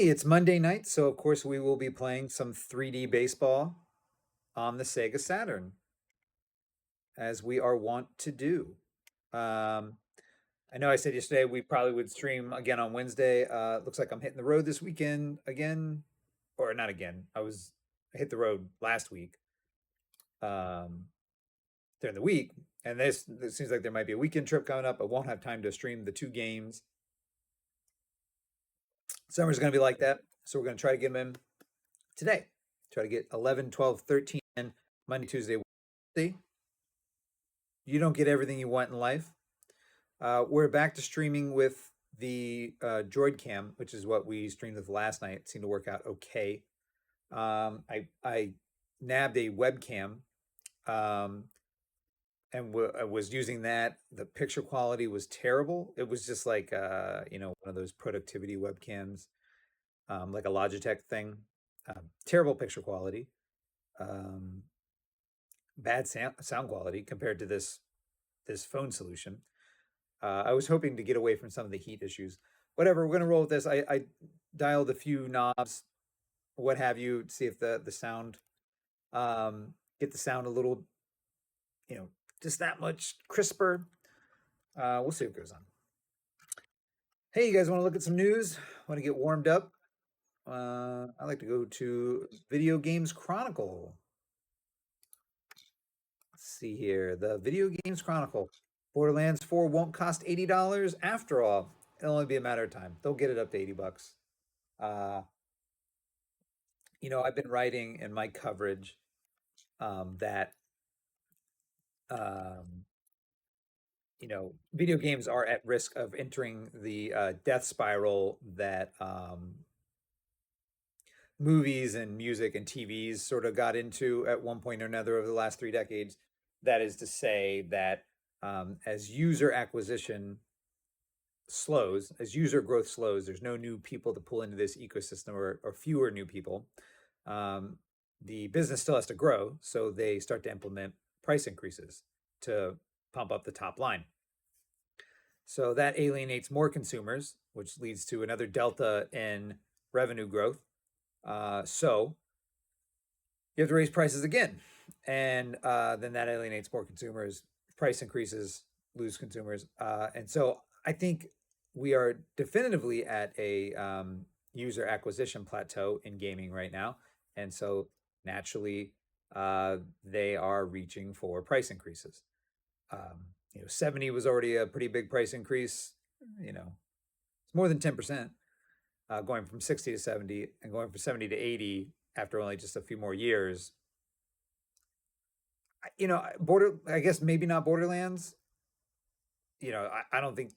It's Monday night, so of course we will be playing some 3D baseball on the Sega Saturn, as we are wont to do. Um, I know I said yesterday we probably would stream again on Wednesday. Looks like I'm hitting the road this weekend again, or not again. I hit the road last week um, during the week, and this it seems like there might be a weekend trip coming up. I won't have time to stream the two games. Summer's going to be like that, so we're going to try to get them in today. Try to get 11, 12, 13 in Monday, Tuesday, Wednesday. You don't get everything you want in life. We're back to streaming with the Droid Cam, which is what we streamed with last night. It seemed to work out okay. I nabbed a webcam um, and I was using that. The picture quality was terrible. It was just like one of those productivity webcams, like a Logitech thing. Terrible picture quality. Um, Bad sound quality compared to this phone solution. I was hoping to get away from some of the heat issues. Whatever, we're gonna roll with this. I dialed a few knobs, what have you, to see if the sound get the sound a little, you know, just that much crisper. We'll see what goes on. Hey, you guys want to look at some news? Want to get warmed up? I like to go to Video Games Chronicle. Let's see here. The Video Games Chronicle. Borderlands 4 won't cost $80 after all. It'll only be a matter of time. They'll get it up to 80 bucks. Uh, I've been writing in my coverage that um, video games are at risk of entering the death spiral that movies and music and TVs sort of got into at one point or another over the last 3 decades. That is to say that as user acquisition slows, as user growth slows, there's no new people to pull into this ecosystem or fewer new people. Um, the business still has to grow, so they start to implement price increases to pump up the top line. So that alienates more consumers, which leads to another delta in revenue growth. So you have to raise prices again. And then that alienates more consumers. Price increases, lose consumers. And so I think we are definitively at a user acquisition plateau in gaming right now. And so naturally, they are reaching for price increases. 70 was already a pretty big price increase. It's more than 10%, going from 60 to 70 and going from 70 to 80 after only just a few more years. I guess maybe not Borderlands. I don't think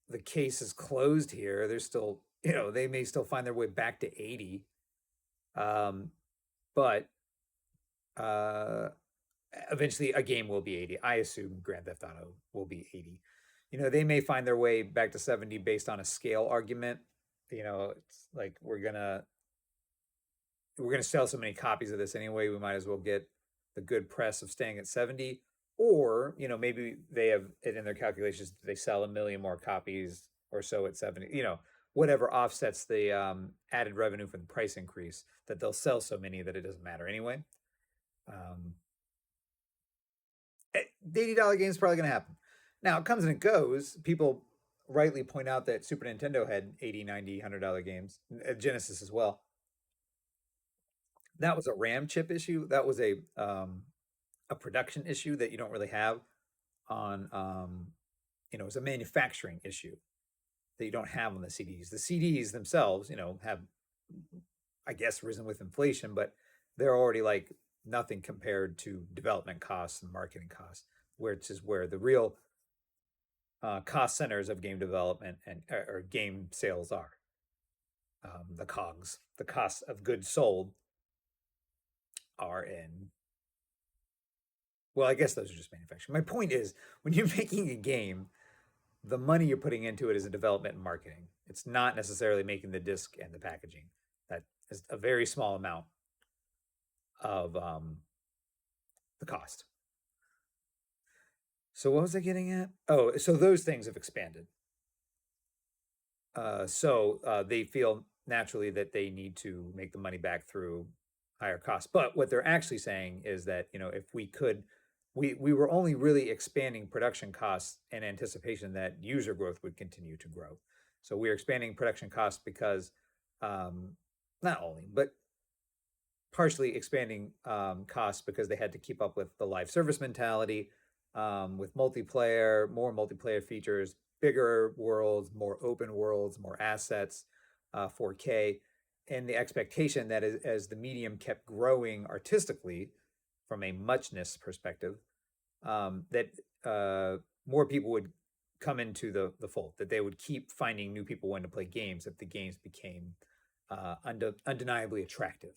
the case is closed here. There's still, they may still find their way back to 80. But uh, eventually a game will be 80. I assume Grand Theft Auto will be 80. They may find their way back to 70 based on a scale argument. It's like we're gonna sell so many copies of this anyway, we might as well get the good press of staying at 70. Or, maybe they have it in their calculations, they sell a million more copies or so at 70, whatever offsets the added revenue from the price increase, that they'll sell so many that it doesn't matter anyway. Um, the $80 game is probably going to happen. Now, it comes and it goes. People rightly point out that Super Nintendo had 80, 90, $100 games, Genesis as well. That was a RAM chip issue. That was a production issue that you don't really have on it's a manufacturing issue that you don't have on the CDs. The CDs themselves, have, I guess, risen with inflation, but they're already like nothing compared to development costs and marketing costs, which is where the real cost centers of game development and or game sales are. The COGS, the cost of goods sold, are in. Well, I guess those are just manufacturing. My point is, when you're making a game, the money you're putting into it is in development and marketing. It's not necessarily making the disc and the packaging. That is a very small amount of the cost. So what was I getting at? Oh, so those things have expanded. So they feel naturally that they need to make the money back through higher costs. But what they're actually saying is that, if we could, we were only really expanding production costs in anticipation that user growth would continue to grow. So we're expanding production costs because, um, not only, but partially expanding costs because they had to keep up with the live service mentality, with multiplayer, more multiplayer features, bigger worlds, more open worlds, more assets, 4K, and the expectation that as the medium kept growing artistically from a muchness perspective, that more people would come into the fold, that they would keep finding new people wanting to play games if the games became undeniably attractive,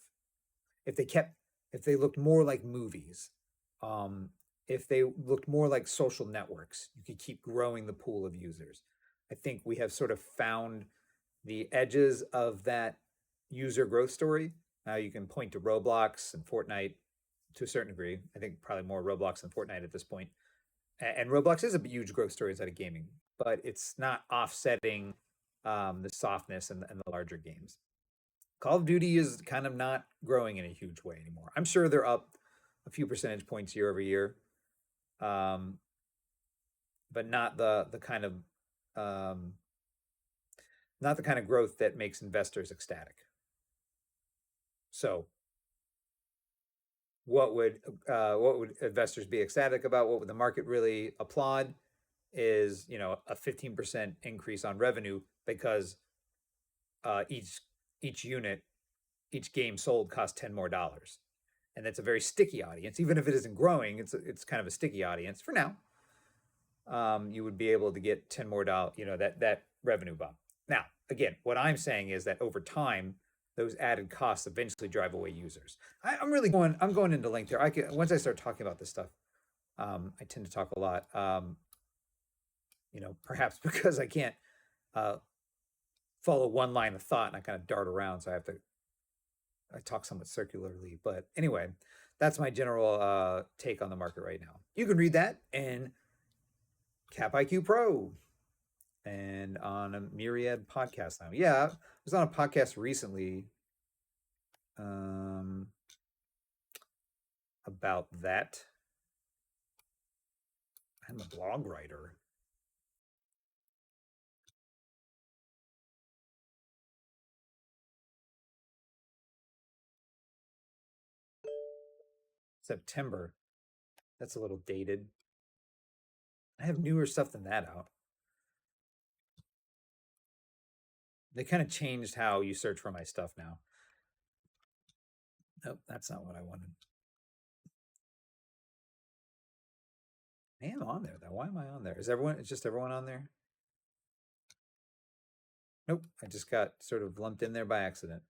if they kept, if they looked more like movies, um, if they looked more like social networks, you could keep growing the pool of users. I think we have sort of found the edges of that user growth story. Now you can point to Roblox and Fortnite to a certain degree. I think probably more Roblox than Fortnite at this point. And Roblox is a huge growth story inside of gaming, but it's not offsetting the softness and the larger games. Call of Duty is kind of not growing in a huge way anymore. I'm sure they're up a few percentage points year over year, um, but not the kind of um, not the kind of growth that makes investors ecstatic. So, what would investors be ecstatic about? What would the market really applaud? Is a 15% increase on revenue because each unit, each game sold costs $10 more, and that's a very sticky audience. Even if it isn't growing, it's kind of a sticky audience for now. You would be able to get $10 more, that revenue bump. Now, again, what I'm saying is that over time, those added costs eventually drive away users. I'm going into length here. Once I start talking about this stuff, I tend to talk a lot. Perhaps because I can't follow one line of thought and I kind of dart around, so I talk somewhat circularly. But anyway, that's my general take on the market right now. You can read that in Cap IQ Pro and on a myriad podcast now. Yeah, I was on a podcast recently about that. I'm a blog writer. September. That's a little dated. I have newer stuff than that out. They kind of changed how you search for my stuff now. Nope, that's not what I wanted. I am on there though. Why am I on there? Is just everyone on there? Nope, I just got sort of lumped in there by accident.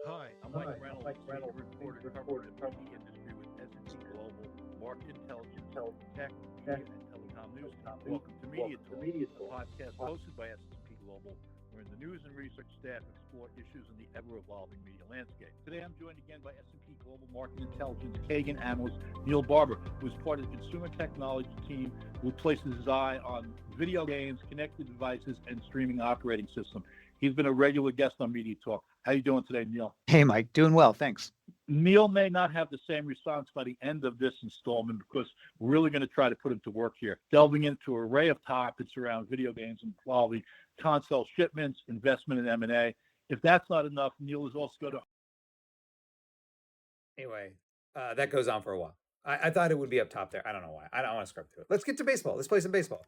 Hi, I'm Mike Reynolds, senior reporter covering the media industry with S&P Global, Market Intelligence, Tech, Media, and Telecom News. Welcome to Media Talk, a podcast hosted by S&P Global, wherein the news and research staff explore issues in the ever-evolving media landscape. Today, I'm joined again by S&P Global Market Intelligence Kagan analyst Neil Barber, who is part of the consumer technology team who places his eye on video games, connected devices, and streaming operating system. He's been a regular guest on Media Talk. How you doing today, Neil? Hey, Mike. Doing well, thanks. Neil may not have the same response by the end of this installment because we're really going to try to put him to work here, delving into an array of topics around video games involving console shipments, investment in M&A. If that's not enough, Neil is also going to... Anyway, that goes on for a while. I thought it would be up top there. I don't know why. I don't want to scrub through it. Let's get to baseball. Let's play some baseball.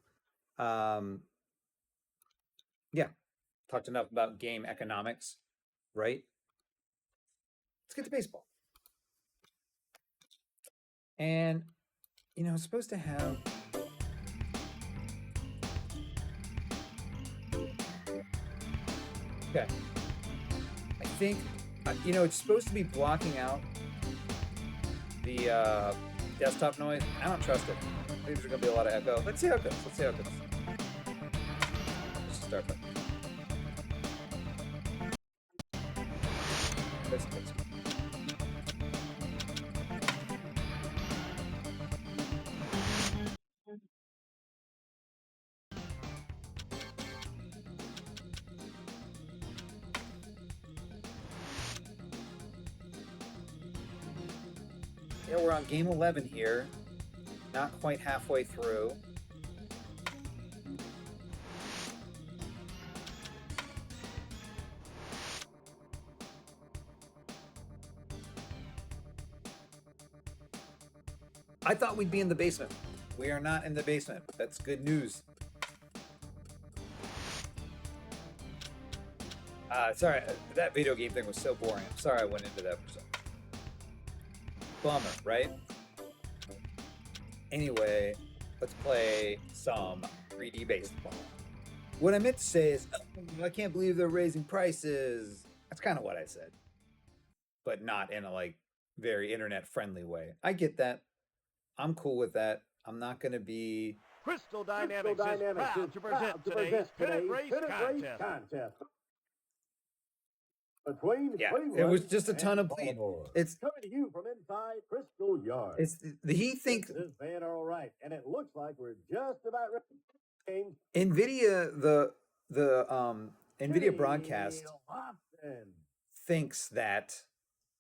Yeah. Talked enough about game economics, right? Let's get to baseball. And, it's supposed to have... Okay. I think, it's supposed to be blocking out the desktop noise. I don't trust it. I think there's going to be a lot of echo. Let's see how it goes. Let's start by... Yeah, we're on game 11 here. Not quite halfway through. I thought we'd be in the basement. We are not in the basement. That's good news. Sorry, that video game thing was so boring. I'm sorry I went into that for some bummer, right? Anyway, let's play some 3D baseball. What I meant to say is, oh, I can't believe they're raising prices. That's kind of what I said, but not in a like very internet friendly way. I get that. I'm cool with that. I'm not going to be. Crystal Dynamics is proud to present today's Pennant Race Contest. Yeah, it was just a ton of bleed. It's coming to you from inside Crystal Yard. It's he thinks This man are all right, and it looks like we're just about ready. NVIDIA the NVIDIA broadcast thinks that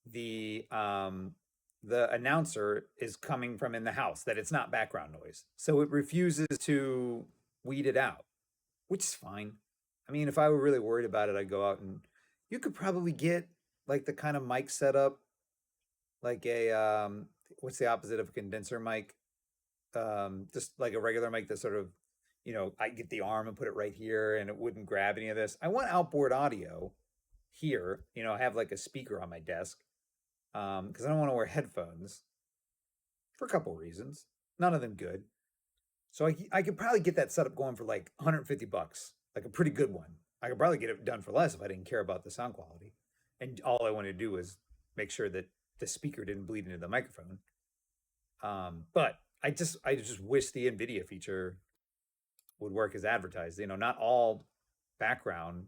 the announcer is coming from in the house, that it's not background noise, so it refuses to weed it out, which is fine. I mean, if I were really worried about it, I'd go out and you could probably get like the kind of mic setup, like a what's the opposite of a condenser mic? Just like a regular mic that sort of, I get the arm and put it right here and it wouldn't grab any of this. I want outboard audio here. I have like a speaker on my desk because I don't want to wear headphones for a couple reasons. None of them good. So I could probably get that setup going for like $150, like a pretty good one. I could probably get it done for less if I didn't care about the sound quality. And all I wanted to do was make sure that the speaker didn't bleed into the microphone. But I just wish the NVIDIA feature would work as advertised. Not all background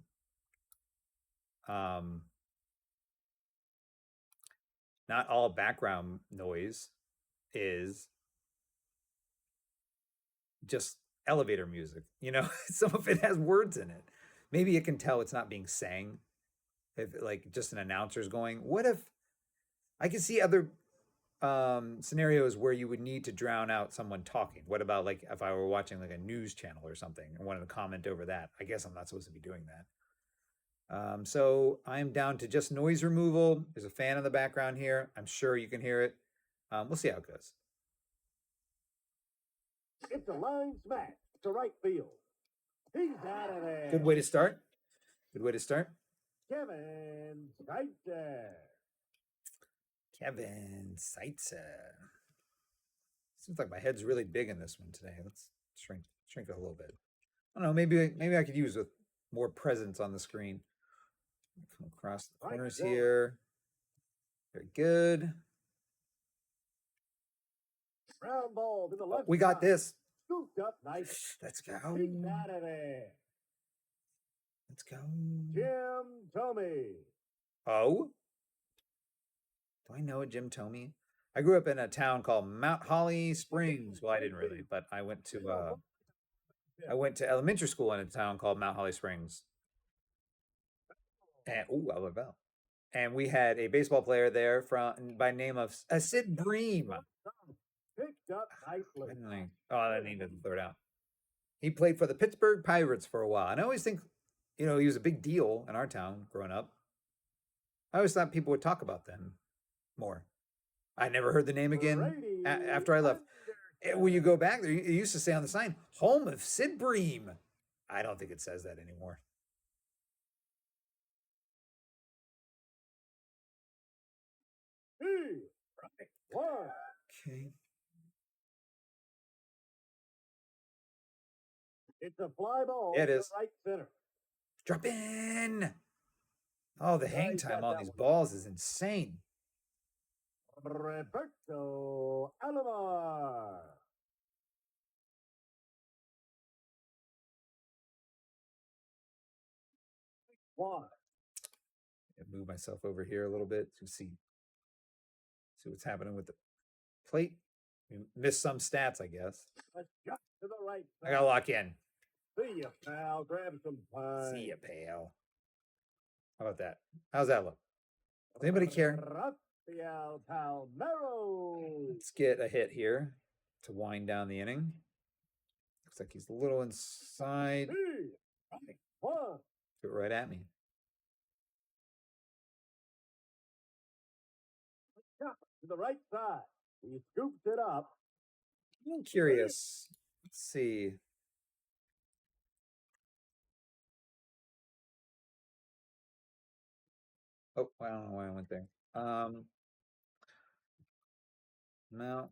not all background noise is just elevator music. Some of it has words in it. Maybe it can tell it's not being sang. If like just an announcer's going, what if I can see other scenarios where you would need to drown out someone talking? What about like if I were watching like a news channel or something and wanted to comment over that? I guess I'm not supposed to be doing that. So I'm down to just noise removal. There's a fan in the background here. I'm sure you can hear it. We'll see how it goes. It's a line smash to right field. He's out of there. Good way to start. Good way to start. Kevin Seitzer. Kevin Seitzer. Seems like my head's really big in this one today. Let's shrink it a little bit. I don't know. Maybe I could use with more presence on the screen. Come across the corners here. Very good. Round ball to the left. We got this. Scooped up nice. Let's go. He's out of there. Let's go. Jim Thome. Oh? Do I know a Jim Thome? I grew up in a town called Mount Holly Springs. Well, I didn't really, but I went to elementary school in a town called Mount Holly Springs. And I love that. And we had a baseball player there by name of Sid Bream. Picked up nicely. I didn't even throw it out. He played for the Pittsburgh Pirates for a while. And I always think, he was a big deal in our town growing up. I always thought people would talk about them more. I never heard the name again after I left. When you go back there, it used to say on the sign, home of Sid Bream. I don't think it says that anymore. Okay. It's a fly ball. Yeah, it is. Right center. Drop in. Oh, the hang time on these balls is insane. Roberto Alomar. One. Move myself over here a little bit to see what's happening with the plate. Missed some stats, I guess. Just to the right. I gotta lock in. See ya, pal. Grab some pie. See ya, pal. How about that? How's that look? Does anybody care? The El Palmero. Let's get a hit here to wind down the inning. Looks like he's a little inside. Right. One. Threw it right at me. To the right side. He scoops it up. I'm curious. Let's see. Oh, I don't know why I went there. Mount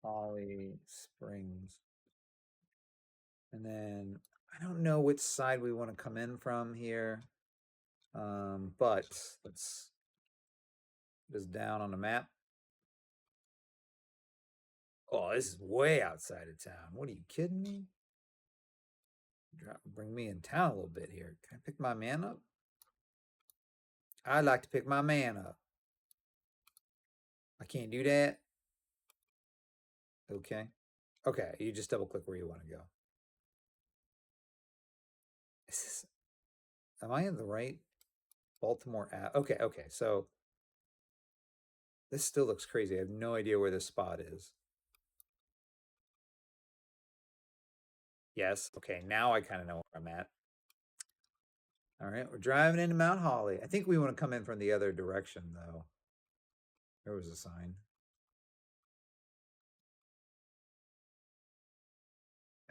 Holly Springs. And then I don't know which side we want to come in from here. But let's put this down on the map. Oh, this is way outside of town. What are you kidding me? Bring me in town a little bit here. Can I pick my man up? I'd like to pick my man up. I can't do that. Okay. Okay, you just double click where you want to go. Am I in the right Baltimore app? Okay, okay. So this still looks crazy. I have no idea where this spot is. Yes. Okay, now I kind of know where I'm at. All right, we're driving into Mount Holly. I think we want to come in from the other direction, though. There was a sign.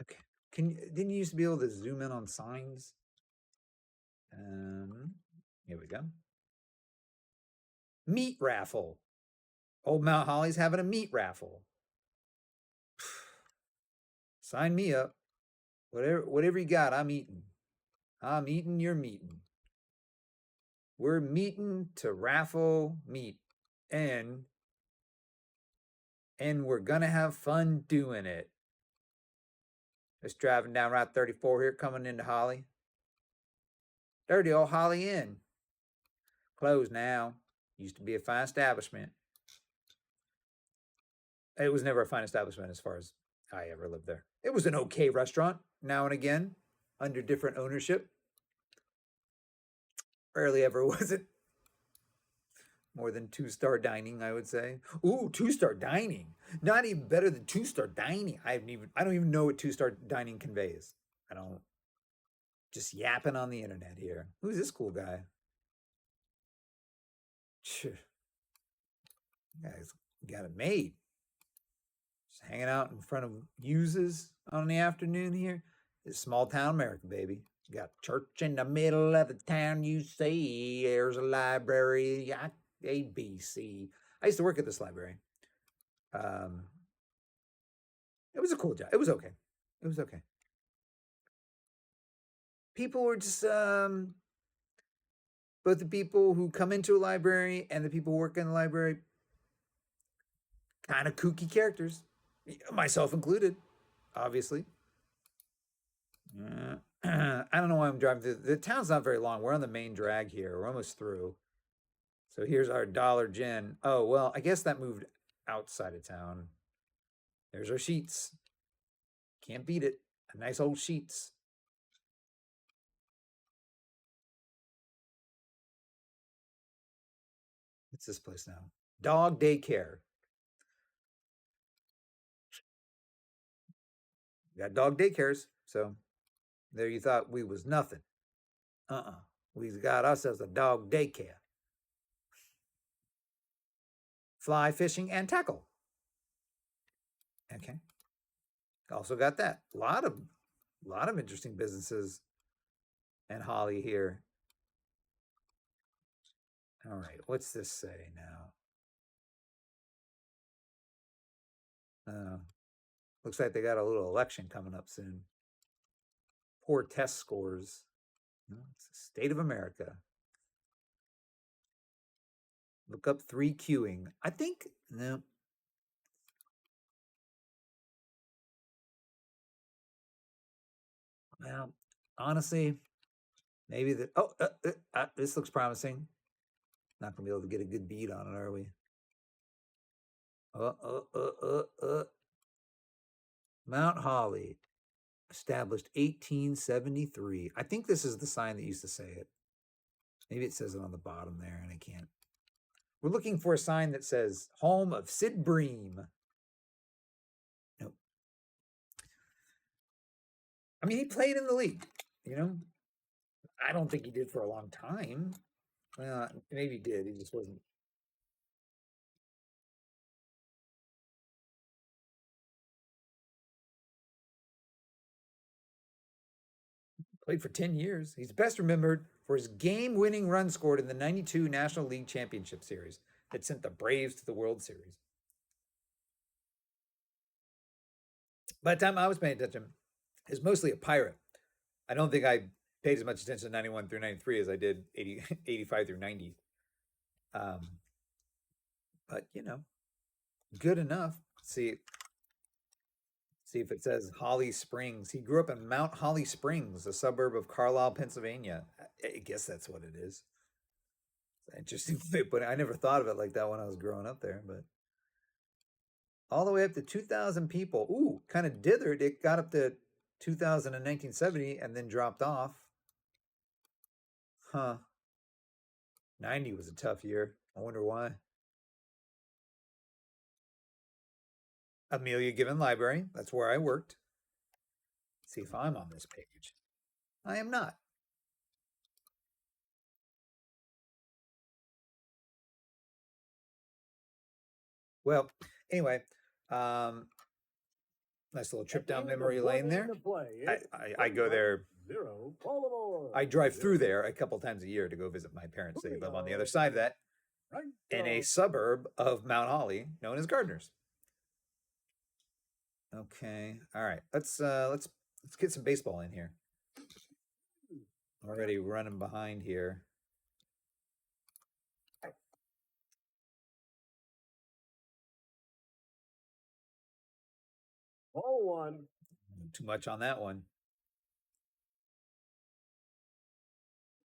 Okay. Didn't you used to be able to zoom in on signs? Here we go. Meat raffle. Old Mount Holly's having a meat raffle. Sign me up. Whatever you got, I'm eating. I'm eating, you're meeting. We're meeting to raffle meat. And we're gonna have fun doing it. Just driving down Route 34 here, coming into Holly. Dirty old Holly Inn. Closed now. Used to be a fine establishment. It was never a fine establishment as far as I ever lived there. It was an okay restaurant now and again, under different ownership. Rarely ever was it more than 2-star dining, I would say. Ooh, 2-star dining. Not even better than 2-star dining. I don't even know what 2-star dining conveys. I don't. Just yapping on the internet here. Who's this cool guy? Guy's got it made. Just hanging out in front of uses on the afternoon here. It's small town America, baby. You got church in the middle of the town, you see. There's a library, ABC. I used to work at this library. It was a cool job. It was okay. It was okay. People were just both the people who come into a library and the people who work in the library, kind of kooky characters, myself included, obviously. I don't know why I'm driving through. The town's not very long. We're on the main drag here. We're almost through. So here's our Dollar Gin. Oh, well, I guess that moved outside of town. There's our Sheets. Can't beat it. A nice old Sheets. What's this place now? Dog daycare. We got dog daycares. So there you thought we was nothing. We got ourselves a dog daycare. Fly fishing and tackle. Okay. Also got that. A lot of interesting businesses and Holly here. All right, what's this say now? Looks like they got a little election coming up soon. Poor test scores. It's the state of America. Look up 3 queuing. I think, no. Well, honestly, maybe that. Oh, this looks promising. Not gonna be able to get a good beat on it, are we? Mount Holly, established 1873. I think this is the sign that used to say it. Maybe it says it on the bottom there, and I can't. We're looking for a sign that says home of Sid Bream. Nope. I mean, he played in the league, you know? I don't think he did for a long time. Maybe he did. He just wasn't. Played for 10 years. He's best remembered for his game-winning run scored in the 92 National League Championship Series that sent the Braves to the World Series. By the time I was paying attention, he was mostly a Pirate. I don't think I paid as much attention to 91 through 93 as I did 85 through 90. But, good enough. See if it says Holly Springs. He grew up in Mount Holly Springs, a suburb of Carlisle, Pennsylvania. I guess that's what it is. It's interesting, but I never thought of it like that when I was growing up there. But all the way up to 2,000 people. Ooh, kind of dithered. It got up to 2,000 in 1970 and then dropped off. Huh. 90 was a tough year. I wonder why. Amelia Given Library. That's where I worked. Let's see if I'm on this page. I am not. Well, anyway, nice little trip down memory lane there. I go there. I drive through there a couple times a year to go visit my parents. They live on the other side of that in a suburb of Mount Holly known as Gardner's. Okay. All right. Let's get some baseball in here. I'm already running behind here. Ball one. Too much on that one.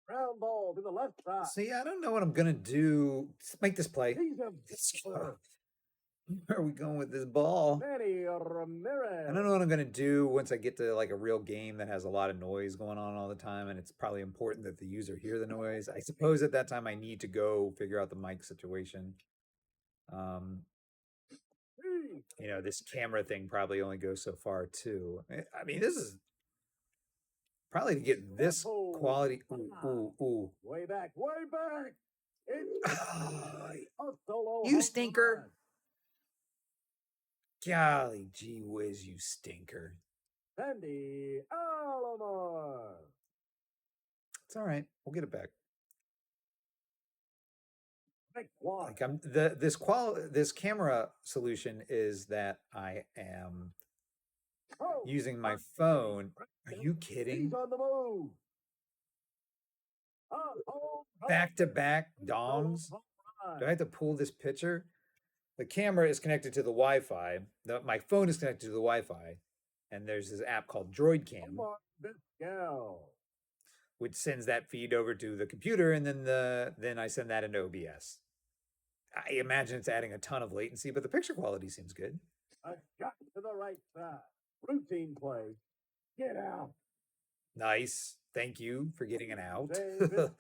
Ground ball to the left side. See, I don't know what I'm gonna do. Let's make this play. Where are we going with this ball? Manny Ramirez. I don't know what I'm gonna do once I get to like a real game that has a lot of noise going on all the time, and it's probably important that the user hear the noise. I suppose at that time I need to go figure out the mic situation. This camera thing probably only goes so far too. I mean, this is probably to get this quality. Ooh. Way back. You stinker. Golly gee whiz, you stinker. Sandy Alomar. It's all right. We'll get it back. Like this camera solution is that I am using my phone. Are you kidding? He's on the move. Back to back dongs. Do I have to pull this picture? The camera is connected to the Wi-Fi. My phone is connected to the Wi-Fi, and there's this app called Droid Cam, which sends that feed over to the computer, and then I send that into OBS. I imagine it's adding a ton of latency, but the picture quality seems good. A shot to the right side. Routine play. Get out. Nice. Thank you for getting an out. Good.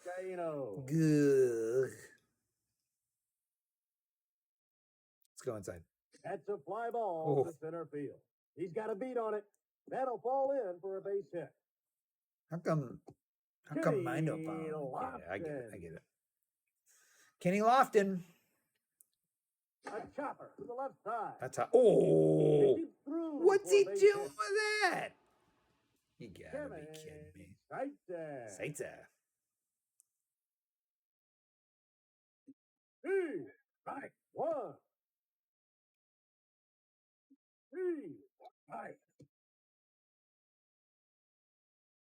Let's go inside. That's a fly ball to center field. He's got a beat on it. That'll fall in for a base hit. How come mine don't fall? Yeah, I get it. Kenny Lofton. A chopper to the left side. That's how. Oh, what's he doing with that? You gotta be kidding me. Saita. Strike one. 3, right.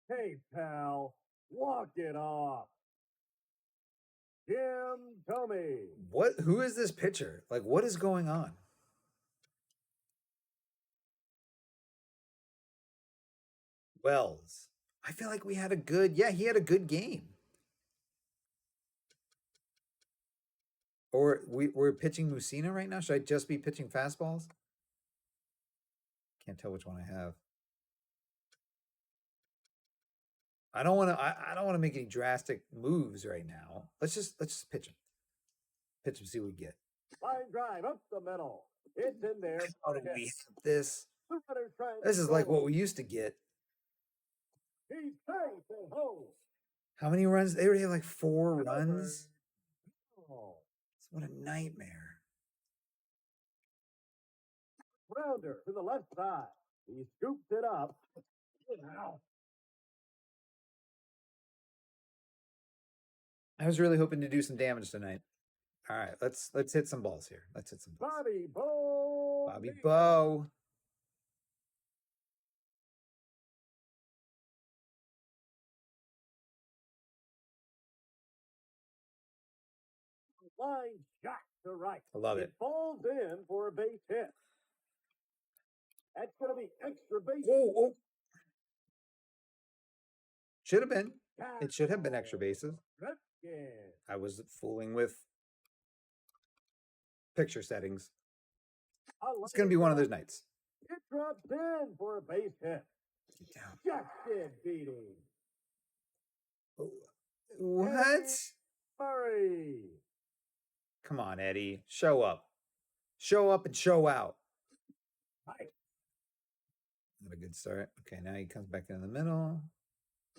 Hey, pal, walk it off. Jim Tomey. Who is this pitcher? Like, what is going on? Wells. I feel like he had a good game. Or we're pitching Musina right now? Should I just be pitching fastballs? Can't tell which one I have. I don't want to make any drastic moves right now. Let's just pitch him. Pitch and see what we get. Line drive up the middle. It's in there. How do we have this? The runner trying This to is like score. what we used to get. He's safe and home. How many runs? They already have like 4 runs. Oh. What a nightmare. Rounder to the left side. He scoops it up. Wow. I was really hoping to do some damage tonight. All right, let's hit some balls here. Let's hit some balls. Bobby Bo. Bobby Bo. Line shot to right. I love it. Falls in for a base hit. That's going to be extra base. Oh. Should have been. It should have been extra bases. I was fooling with picture settings. It's going to be one of those nights. It drops in for a base hit. Get down. Justin beating. What? Murray. Come on, Eddie. Show up. Show up and show out. Right. Not a good start. Okay, now he comes back in the middle.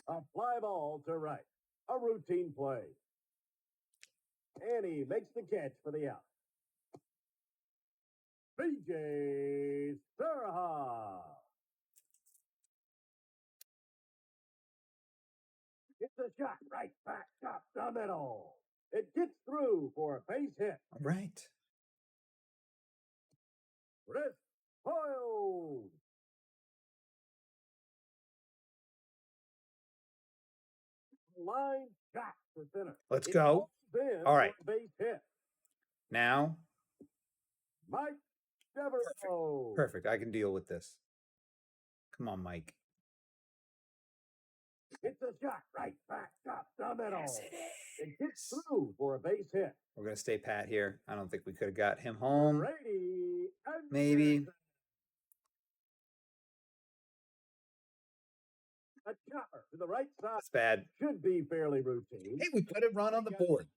A fly ball to right. A routine play. And he makes the catch for the out. B.J. Saraha. It's a shot right back up the middle. It gets through for a base hit. All right. Chris Hoyle. Line shot to center. Let's go. All right. Base hit. Now. Mike Devereaux. Perfect. I can deal with this. Come on, Mike. It's a shot right back up the middle. Yes, it is. It gets through for a base hit. We're going to stay pat here. I don't think we could have got him home. Brady Maybe. A chopper to the right side. That's bad. Should be fairly routine. Hey, we put a run on the board.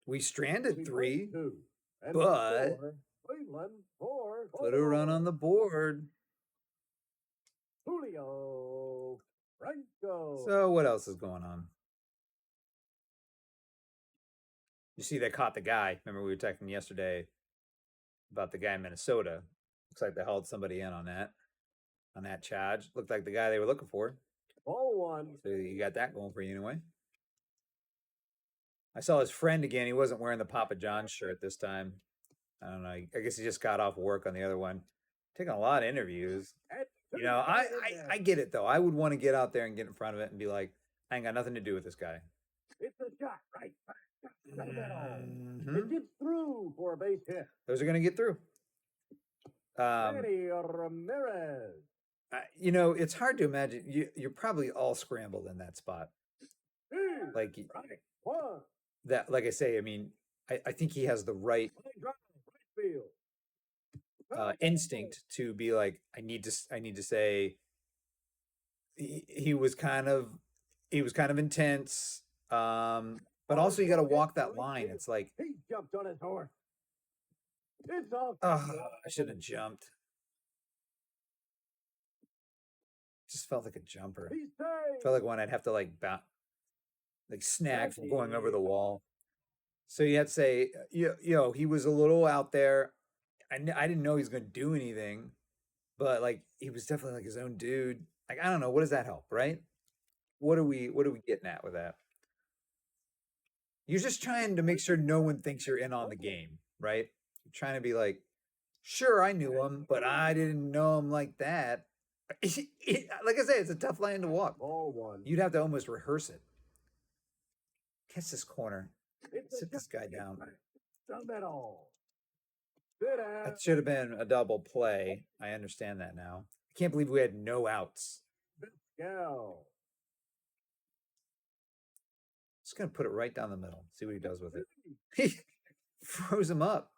We stranded 3, and but Cleveland 4. put a run on the board. Julio Franco. So what else is going on? You see, they caught the guy. Remember we were talking yesterday about the guy in Minnesota. Looks like they hauled somebody in on that charge. Looked like the guy they were looking for. Ball 1. So you got that going for you anyway. I saw his friend again. He wasn't wearing the Papa John's shirt this time. I don't know. I guess he just got off work on the other one. Taking a lot of interviews. You know, I get it, though. I would want to get out there and get in front of it and be like, I ain't got nothing to do with this guy. It's a shot right back. It gets through for a base hit. Those are going to get through. Manny Ramirez. You know, it's hard to imagine. You're probably all scrambled in that spot. Like that. Like I say, I mean, I think he has the right instinct to be like, I need to say. He was kind of intense. But also you got to walk that line. It's like he jumped on his horse. It's all. I shouldn't have jumped. Just felt like a jumper. Felt like one I'd have to like snag from going over the wall. So you had to say, he was a little out there. I didn't know he was going to do anything, but like he was definitely like his own dude. Like I don't know, what does that help, right? What are we getting at with that? You're just trying to make sure no one thinks you're in on the game, right? You're trying to be like, sure, I knew him, but I didn't know him like that. Like I say, it's a tough line to walk. Ball 1. You'd have to almost rehearse it. Catch this corner. Sit this guy down. That should have been a double play. I understand that now. I can't believe we had no outs. Just going to put it right down the middle. See what he does with it. He froze him up.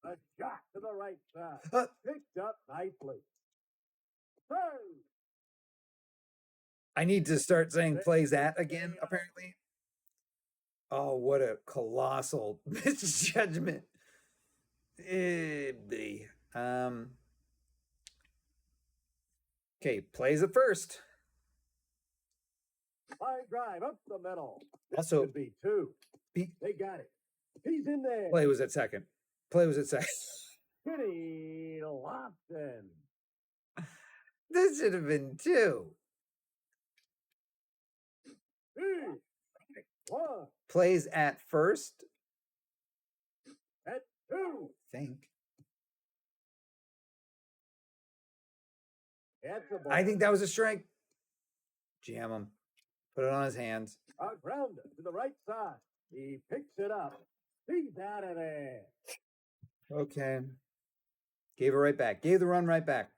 A shot to the right side. Picked up nicely. I need to start saying plays at again, apparently. Oh, what a colossal misjudgment. Okay, plays it first. Line drive up the middle. Also, Could be two. They got it. He's in there. play was at second. Play was at second. Kitty Lobson. This should have been two. One. Plays at first. At two. I think. That's a ball. I think that was a strike. Jam him. Put it on his hands. A grounder to the right side. He picks it up. He's out of there. Okay. Gave it right back. Gave the run right back.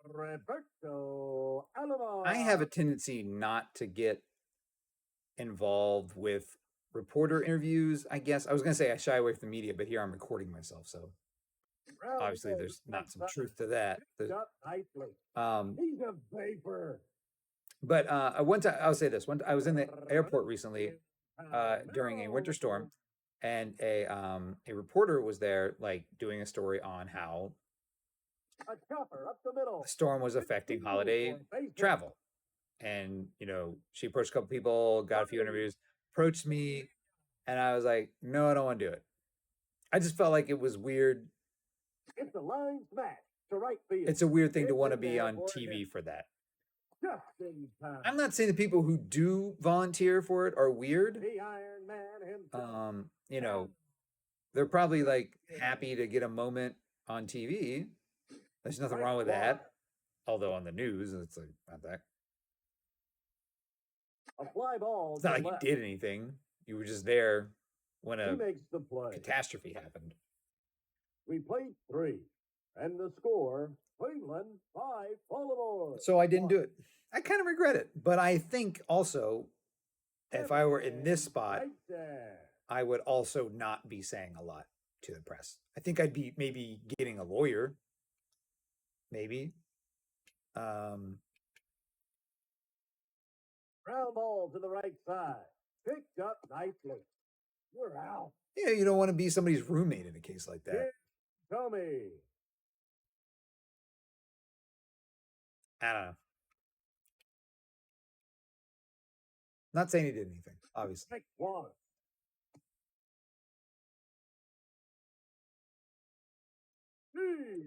Roberto Alomar. I have a tendency not to get involved with reporter interviews, I guess. I was going to say I shy away from the media, but here I'm recording myself, so obviously there's not some truth to that. He's a vapor. But one time, I'll say this. I was in the airport recently during a winter storm, and a reporter was there, like, doing a story on how A chopper up the middle. the storm was affecting holiday travel. And, you know, she approached a couple people, got a few interviews, approached me, and I was like, no, I don't want to do it. I just felt like it was weird. It's a line smash to right field. It's a weird thing to want to be on TV for that. Just in time. I'm not saying the people who do volunteer for it are weird. The Iron Man himself. You know, they're probably like happy to get a moment on TV. There's nothing wrong with that. Although on the news, it's like not that. A fly ball. It's not like you did anything. You were just there when He a makes the play. catastrophe happened. We played 3, and the score: Cleveland 5, Baltimore. So I didn't do it. I kind of regret it, but I think also if I were in this spot, Right there. I would also not be saying a lot to the press. I think I'd be maybe getting a lawyer, maybe. Ground ball to the right side. Picked up nicely. You're out. Yeah, you don't want to be somebody's roommate in a case like that. Tommy. I don't know. Not saying he did anything, obviously. Strike 1.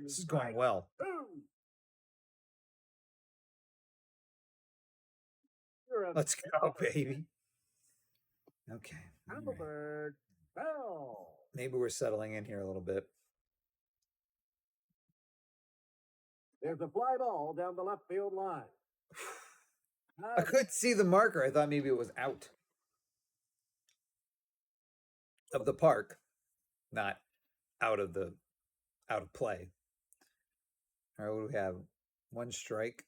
This is going well. 2. You're Let's go, baby. Okay. all right. Albert Bell. Maybe we're settling in here a little bit. There's a fly ball down the left field line. I couldn't see the marker. I thought maybe it was out of the park, not out of play. All right, what do we have? One strike.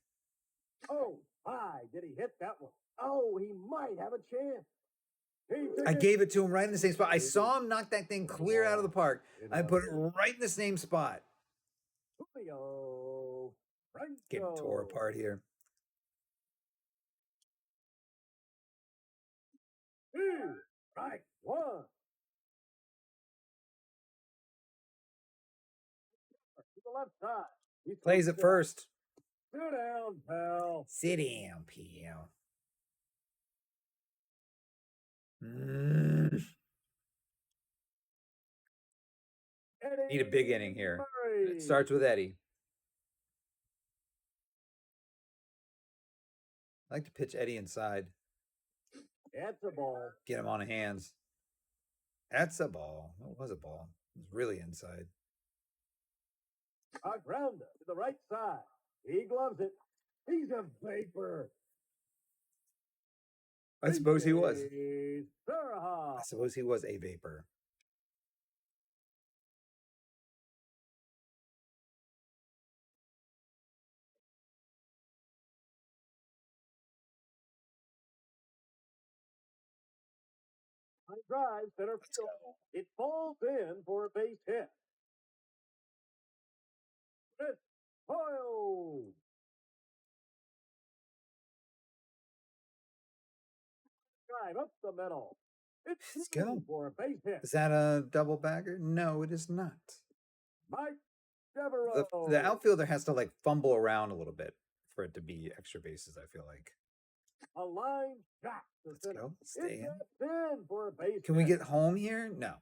Oh, my, did he hit that one? Oh, he might have a chance. I gave it to him right in the same spot. I saw him knock that thing clear out of the park. I put it right in the same spot. Julio Getting tore apart here. Strike 1. To the left side. He Plays it first. Sit down, pal. Sit down, pal. Need a big inning here. It starts with Eddie. I like to pitch Eddie inside. That's a ball. Get him on the hands. That's a ball. It was a ball. It was really inside. A grounder to the right side. He gloves it. He's a vapor. I suppose he was. Surha. I suppose he was a vapor. Line drive, center field. It falls in for a base hit. Chris Hoyle. drive up the middle. It's Let's through go. for a base hit. Is that a double bagger? No, it is not. Mike The Devereaux. outfielder has to like fumble around a little bit for it to be extra bases, I feel like. A line shot to Let's center. go. Stay in. It's in for a base Can we hit. get home here? No.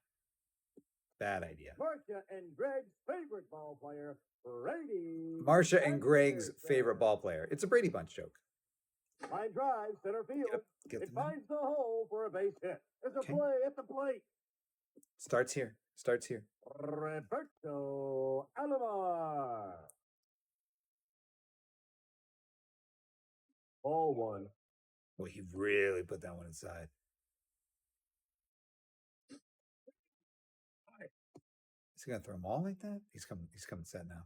Bad idea. Marcia and Greg's favorite ball player, Brady. Marcia and Greg's favorite ball player. It's a Brady Bunch joke. Line drive, center field. Yep. Get It them in. finds the hole for a base hit. There's a Okay. play at the plate. Starts here. Starts here. Roberto Alomar. Ball one. Well, he really put that one inside. Is he gonna throw them all like that? He's coming set now.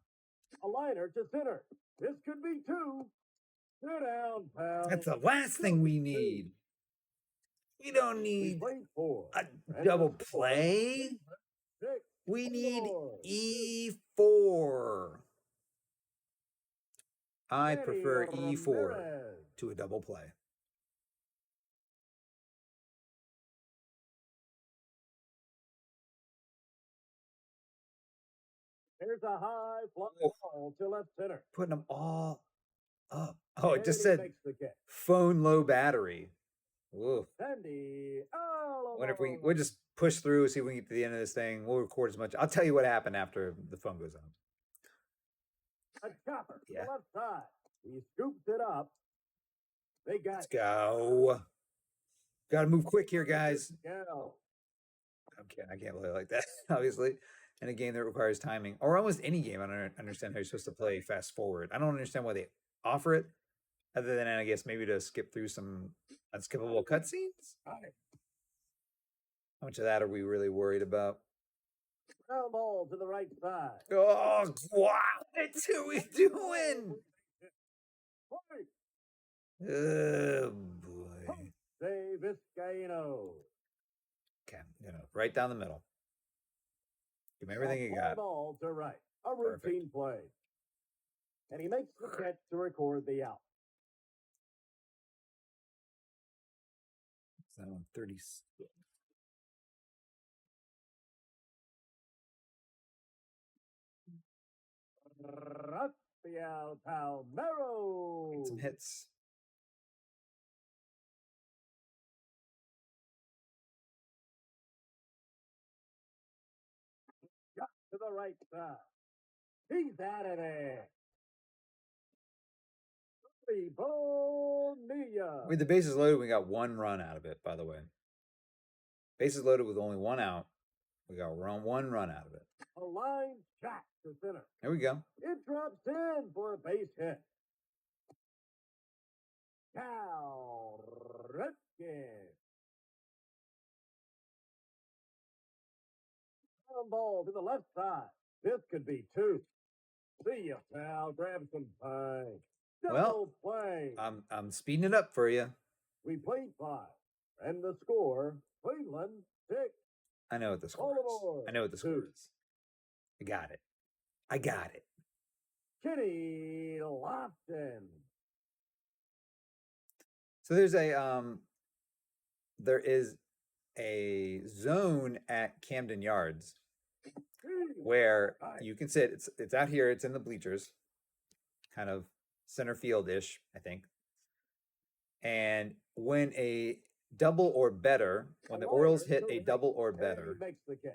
A liner to center. This could be two. Sit down, pal. That's the last thing we need. We don't We need played four. a And double the score, play. 6. We need Baltimore. E4. I Manny prefer E4 Ramirez. to a double play. There's a high fly Oh. ball to left center. Putting them all up. Oh, it just Sandy said makes the catch. phone low battery. Whoa. Sandy Wonder if Alomar. we'll just push through, see if we can get to the end of this thing. We'll record as much. I'll tell you what happened after the phone goes on. A chopper to Yeah. the left side. He scoops it up. They got Let's go. Got to move quick here, guys. Go. I can't play like that, obviously. In a game that requires timing, or almost any game, I don't understand how you're supposed to play fast forward. I don't understand why they offer it, other than I guess maybe to skip through some unskippable cutscenes. Got it. How much of that are we really worried about? Ground ball to the right side. Oh, what are we doing? Play. Oh boy. Say Vizcaíno. Okay, right down the middle. Give me everything you got. Ball to right. A Perfect. routine play. And he makes the catch to record the out. Is that on 30? Rafael Palmeiro. Some hits. Got to the right side. He's out of there. Bonilla. With the bases loaded, we got one run out of it, by the way. Bases loaded with only one out. We got one run out of it. A line shot to center. There we go. It drops in for a base hit. Cal Ripken. Ground ball to the left side. This could be two. See ya, pal. Grab some pie. Double play. I'm speeding it up for you. We played 5. And the score, Cleveland 6. I know what the score Baltimore, is. I know what the score 2. is. I got it. I got it. Kenny Lofton. So there's there is a zone at Camden Yards where you can sit. It's out here. It's in the bleachers, kind of center field-ish, I think. And when a double or better, when the Orioles hit a double or better, Makes the catch.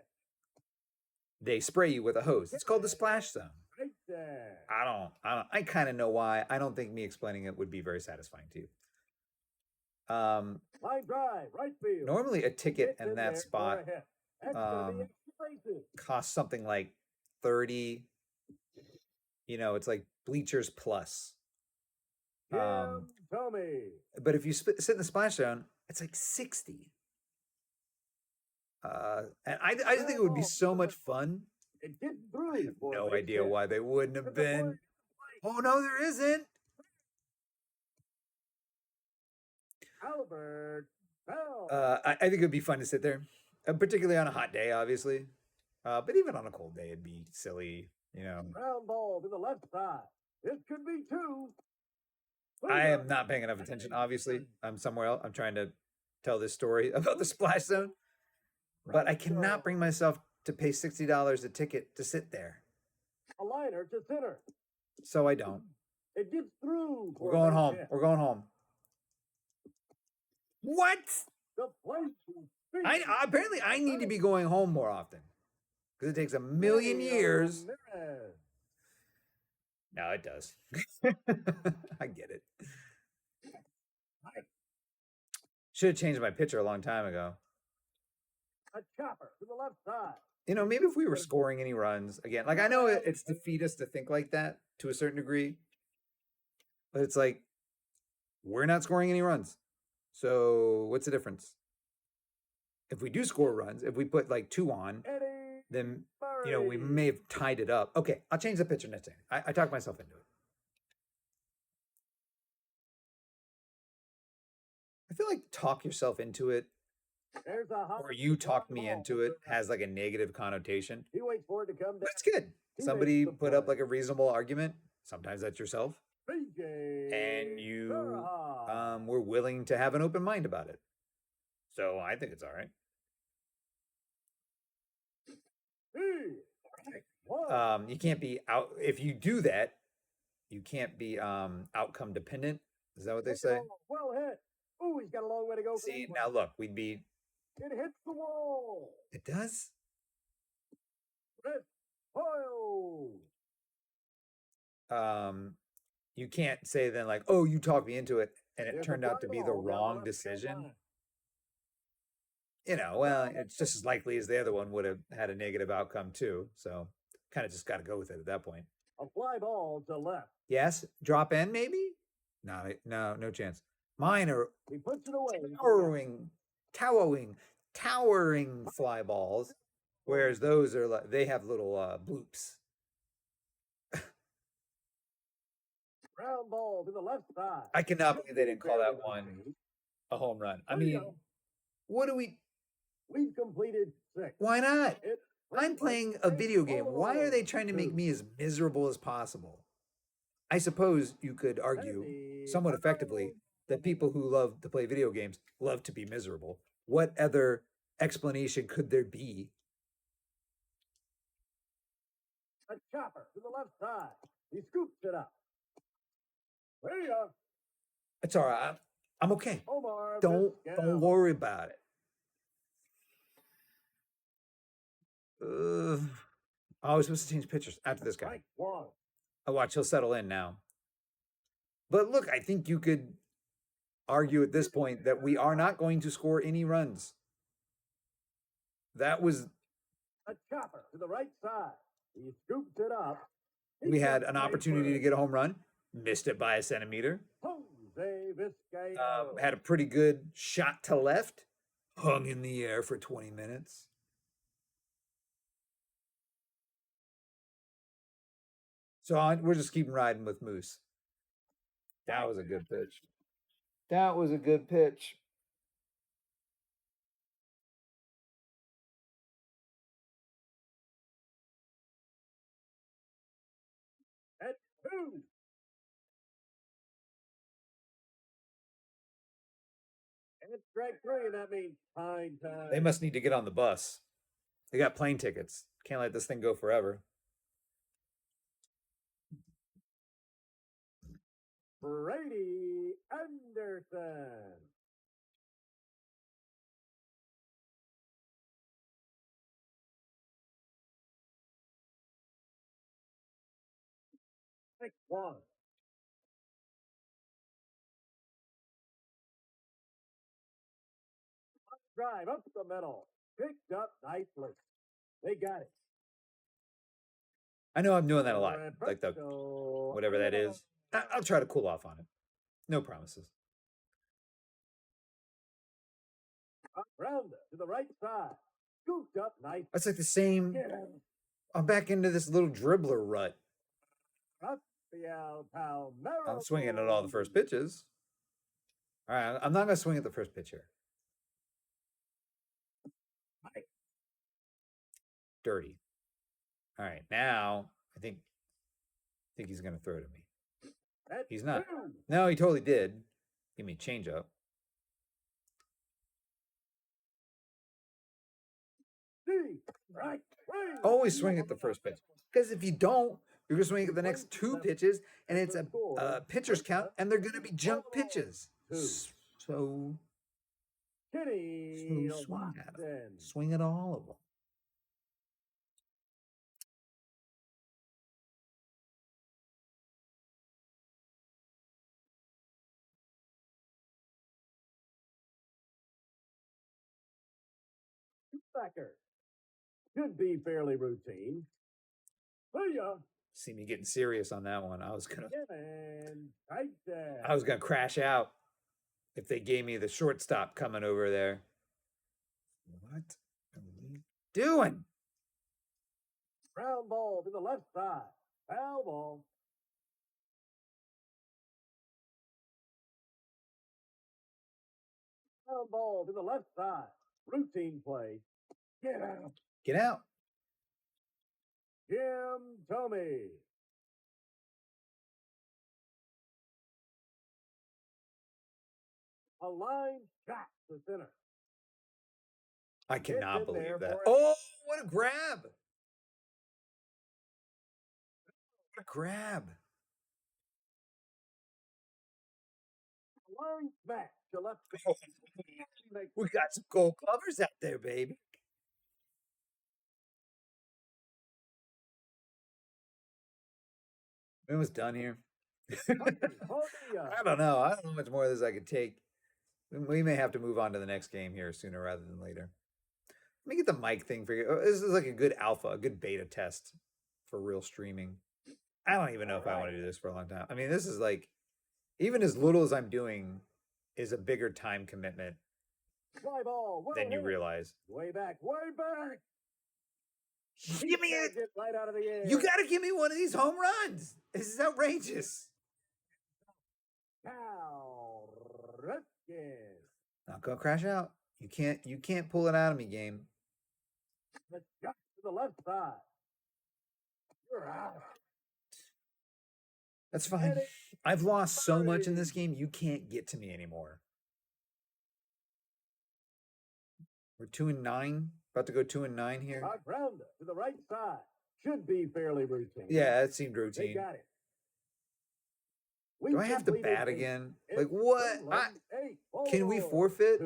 they spray you with a hose. It's called the splash zone. Right there. I kind of know why. I don't think me explaining it would be very satisfying to you. Line drive, right field. Normally a ticket Gets in in that there spot for a hit. That's gonna be extra bases. costs something like 30. It's like bleachers plus. Jim Tomey. But if you sit in the splash zone, it's like 60. And I just think it would be so much fun. It gets through. I have for a no base idea hit. why they wouldn't have It's a play. been. Oh no, there isn't. Albert Bell. I think it would be fun to sit there, particularly on a hot day, obviously. But even on a cold day, it'd be silly. Ground ball to the left side. This could be two. I am not paying enough attention. Obviously, I'm somewhere else. I'm trying to tell this story about the splash zone, but I cannot bring myself to pay $60 a ticket to sit there. A liner to center. So I don't. It gets through. We're going home. We're going home. What? The place is big. Apparently I need to be going home more often because it takes a million years. No, it does. I get it. Should have changed my pitcher a long time ago. A chopper to the left side. You know, maybe if we were scoring any runs again, like I know it's defeatist to think like that to a certain degree, but it's like we're not scoring any runs. So what's the difference? If we do score runs, if we put like 2 on, then you know we may have tied it up. Okay, I'll change the pitcher next time. I talked myself into it. I feel like talk yourself into it, or you talked me into it, has like a negative connotation. He waits for it to come down. But it's good. Somebody put up like a reasonable argument. Sometimes that's yourself. And you were willing to have an open mind about it. So I think it's all right. You can't be out if you do that. You can't be outcome dependent. Is that what they say? Well hit. Ooh, he's got a long way to go. See, now look, we'd be. It hits the wall. It does. You can't say then like, oh, you talked me into it, and it turned out to be the wrong decision. You know, well, it's just as likely as the other one would have had a negative outcome too. So kind of just got to go with it at that point. A fly ball to left. Yes, drop in maybe. No chance. Mine are he puts it away. Towering fly balls, whereas those are like they have little bloops. Ground ball to the left side. I cannot believe they didn't call that one a home run. I mean, what do we? We've completed 6. Why not? I'm playing a video game. Why are they trying to make me as miserable as possible? I suppose you could argue somewhat effectively that people who love to play video games love to be miserable. What other explanation could there be? A chopper to the left side. He scoops it up. It's all right. I'm okay. Omar, don't worry about it. I was supposed to change pitchers after this guy. I watch he'll settle in now. But look, I think you could argue at this point that we are not going to score any runs. That was a chopper to the right side. He scoops it up. We had an opportunity to get a home run, missed it by a centimeter. Had a pretty good shot to left, hung in the air for 20 minutes. So we're just keeping riding with Moose. That was a good pitch. That was a good pitch. At 2. And it's strike 3, and that means time. They must need to get on the bus. They got plane tickets. Can't let this thing go forever. Brady Anderson. Take 1. Drive up the middle. Picked up nicely. They got it. I know I'm doing that a lot. Like the whatever that is. I'll try to cool off on it. No promises. Rounder to the right side. Scooped up nice. That's like the same. I'm back into this little dribbler rut. I'm swinging at all the first pitches. All right, I'm not going to swing at the first pitch here. Dirty. All right, now I think he's going to throw to me. He's not. No, he totally did. Give me a change up. Right. Swing. Always swing at the first pitch. Because if you don't, you're going to swing at the next two pitches, and it's a pitcher's count, and they're going to be junk pitches. So Kenny swing at them. Watson. Swing at all of them. Backer. Should be fairly routine. See ya. See me getting serious on that one. I was gonna Tyson. crash out if they gave me the shortstop coming over there. What are we doing? Ground ball to the left side. Foul ball. Ground ball to the left side. Routine play. Get out. Get out. Jim Tomey. A line shot to center. I cannot in there believe that. for it. Oh, what a grab. What a grab. Line back to left. We got some gold covers out there, baby. It was done here. I don't know. I don't know how much more of this I could take. We may have to move on to the next game here sooner rather than later. Let me get the mic thing for you. This is like a good alpha, a good beta test for real streaming. I don't even know if I want to do this for a long time. I mean, this is like, even as little as I'm doing is a bigger time commitment Fly ball. than you realize. Way back. Way back. Give me it. Get right out of the air. You got to give me one of these home runs. This is outrageous. Now, Redskins. Not gonna crash out. You can't pull it out of me, game. The shot to the left side. You're out. That's fine. I've lost so much in this game, you can't get to me anymore. We're 2-9. About to go 2-9 here. A grounder to the right side. Should be fairly routine. Yeah, that seemed They routine. got it. Do I have to bat again? Like what? Can we forfeit?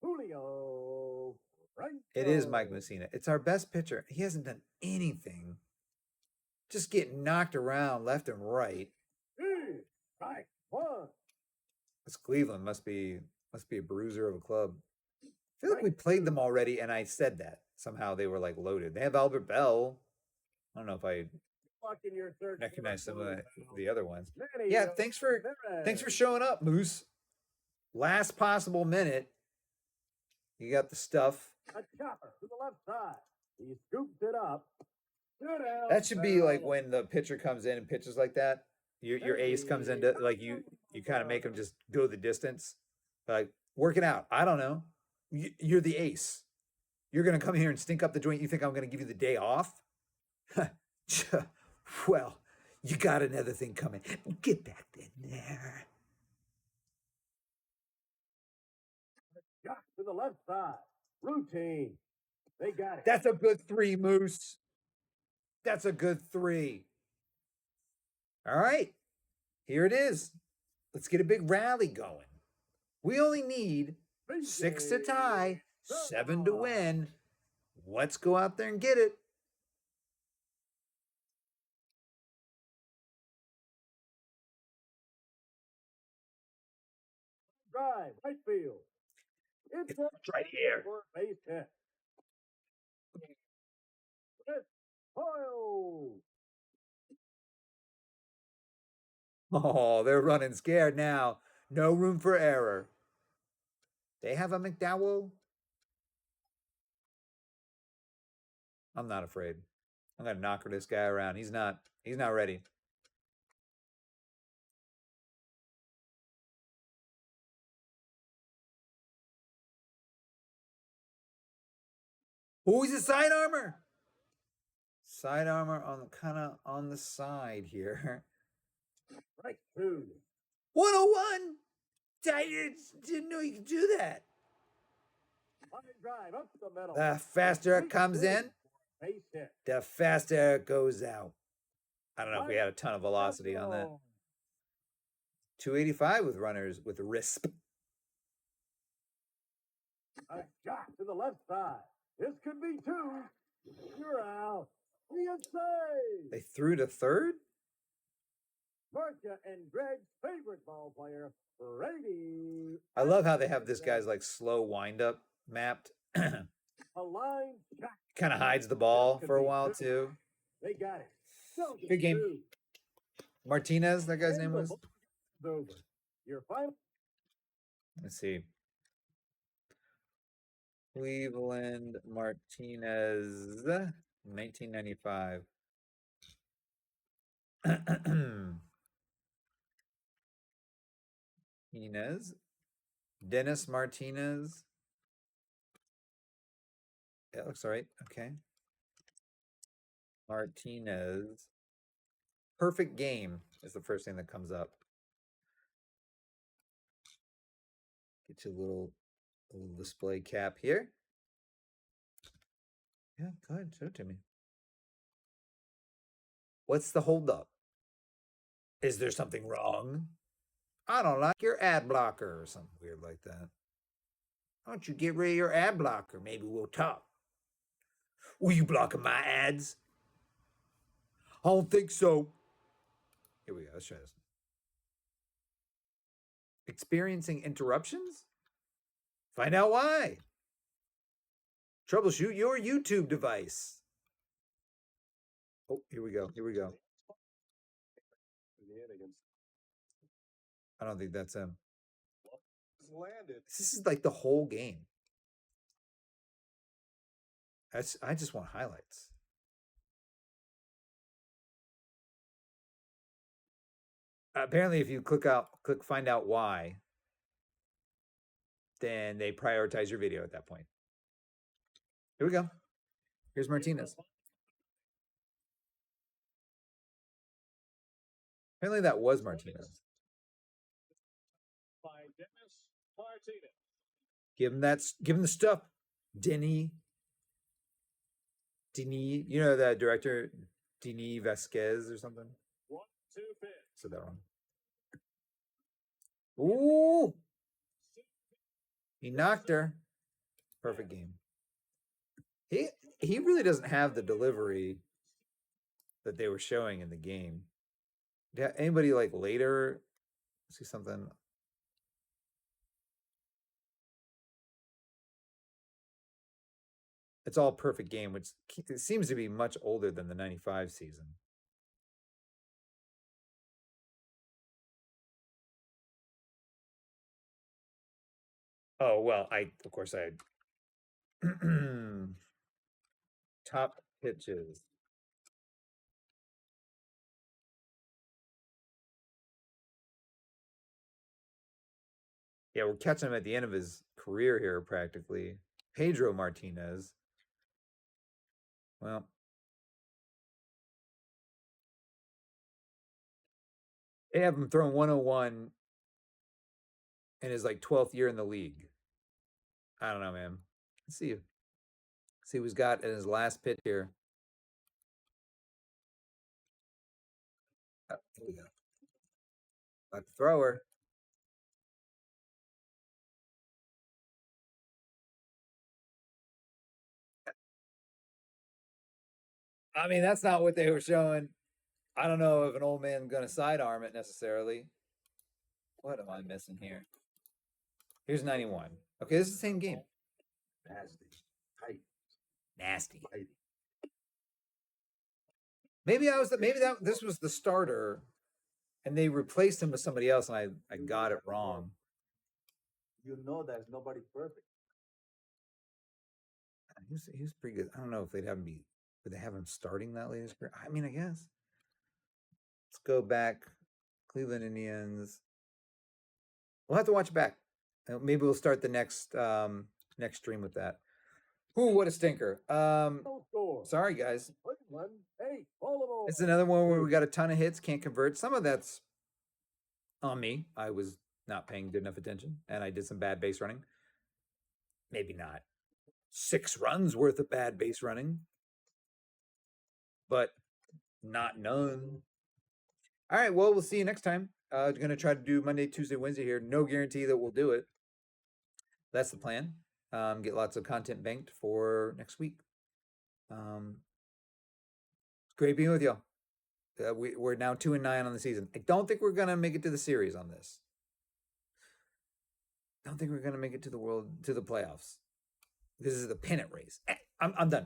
Julio. Right. It is Mike Messina. It's our best pitcher. He hasn't done anything. Just getting knocked around left and right. Strike one. This Cleveland must be a bruiser of a club. I feel like we played them already, and I said that. Somehow they were like loaded. They have Albert Bell. I don't know if I recognize some of the other ones. Yeah, thanks for showing up, Moose. Last possible minute. You got the stuff. A chopper to the left side. He scoops it up. That should be like when the pitcher comes in and pitches like that. Your ace comes into like you kind of make him just go the distance. Like work it out. I don't know. You're the ace. You're gonna come here and stink up the joint. You think I'm gonna give you the day off? Well, you got another thing coming. Get back in there. Shot to the left side. Routine. They got it. That's a good 3, Moose. That's a good 3. All right. Here it is. Let's get a big rally going. We only need 6 to tie, 7 to win. Let's go out there and get it. Drive, right field. It's right here. Base hit. Hoyle. Oh, they're running scared now. No room for error. They have a McDowell. I'm not afraid. I'm gonna knocker this guy around. He's not ready. Oh, he's a side armor. Side armor on kind of on the side here. Right two. 101. I didn't know you could do that. Line drive up the middle. The faster it Great comes swing in, for a base hit. the faster it goes out. I don't know if we had a ton of velocity on that. 285 with runners with RISP. A shot to the left side. This could be two. You're out. He is saved. They threw to third? Marcia and Greg's favorite ball player, Brady. I love how they have this guy's like slow windup mapped. Kind A line shot. of hides the ball for a while too. They got it. So Good game. two. Martinez, that guy's name was. Over. Your final. Let's see. Cleveland Martinez, 1995. Martinez. Dennis Martinez. Yeah, looks all right. Okay. Martinez. Perfect game is the first thing that comes up. Get you a little display cap here. Yeah, go ahead, show it to me. What's the holdup? Is there something wrong? I don't like your ad blocker or something weird like that. Why don't you get rid of your ad blocker? Maybe we'll talk. Were you blocking my ads? I don't think so. Here we go. Let's try this. Experiencing interruptions? Find out why. Troubleshoot your YouTube device. Oh, here we go. Here we go. I don't think that's him. This is like the whole game. I just want highlights. Apparently, if you click find out why, then they prioritize your video at that point. Here we go. Here's Martinez. Apparently that was Martinez. Give him the stuff. Denis, you know the director, Denis Vasquez or something? Said that wrong. Ooh! He knocked her. Perfect game. He really doesn't have the delivery that they were showing in the game. Yeah, anybody like later see something? It's all perfect game, which it seems to be much older than the 95 season. Oh, well, of course I top pitches. Yeah, we're catching him at the end of his career here, practically. Pedro Martinez. Well, they have him throwing 101 in his like 12th year in the league. I don't know, man. Let's see who's got in his last pitch here. Here we go. About the thrower. I mean, that's not what they were showing. I don't know if an old man's going to sidearm it necessarily. What am I missing here? Here's 91. Okay, this is the same game. Nasty. Tight. Nasty. Tight. Maybe this was the starter, and they replaced him with somebody else, and I got it wrong. You know there's nobody perfect. He was pretty good. I don't know if would they have him starting that late in his career? I mean, I guess. Let's go back. Cleveland Indians. We'll have to watch it back. Maybe we'll start the next stream with that. Ooh, what a stinker. Sorry, guys. It's another one where we got a ton of hits, can't convert. Some of that's on me. I was not paying good enough attention, and I did some bad base running. Maybe not. 6 runs worth of bad base running, but not none. All right, well, we'll see you next time. Going to try to do Monday, Tuesday, Wednesday here. No guarantee that we'll do it. That's the plan. Get lots of content banked for next week. Great being with y'all. We're now 2-9 on the season. I don't think we're going to make it to the series on this. Don't think we're going to make it to the playoffs. This is the pennant race. I'm done.